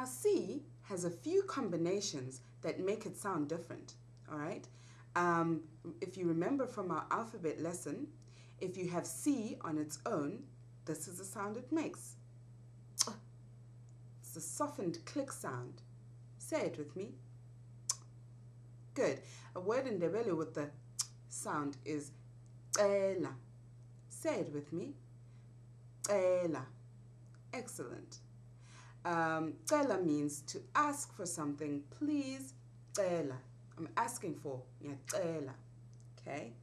Now, C has a few combinations that make it sound different, all right? If you remember from our alphabet lesson, if you have C on its own, this is the sound it makes. It's a softened click sound. Say it with me. Good. A word in Ndebele with the sound is Ndebele. Say it with me. Ndebele. Excellent. Ndebele means to ask for something. Please, Ndebele. I'm asking for. Ndebele. Okay.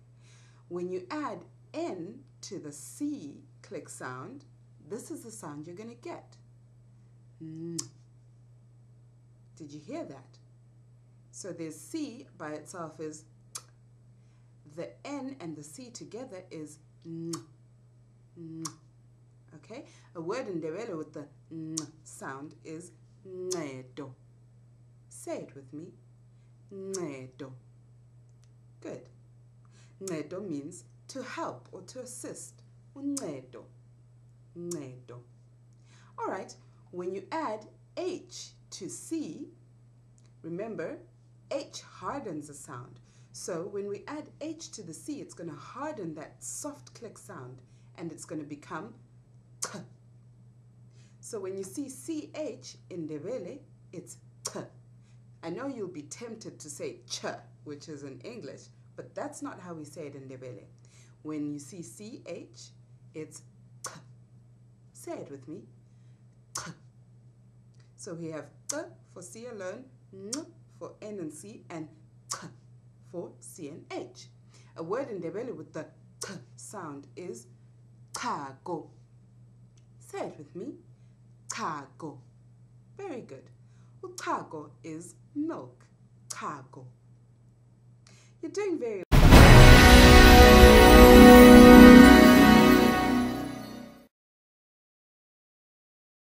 When you add N to the C click sound, this is the sound you're going to get. Did you hear that? So there's C by itself is the N and the C together is okay. A word in Ndebele with the sound is ncedo. Say it with me. Ncedo. Good. Ncedo means to help or to assist. Uncedo. Ncedo. All right. When you add H to C, remember, H hardens the sound. So when we add H to the C, it's going to harden that soft click sound and it's going to become K. So when you see CH in Ndebele, it's K. I know you'll be tempted to say ch, which is in English, but that's not how we say it in Ndebele. When you see CH, it's K. Say it with me. K. So we have K for C alone, N for N and C, and K for C and H. A word in Ndebele with the K sound is cargo. Say it with me. Cargo. Very good. Well, cargo is milk. Cargo. You're doing very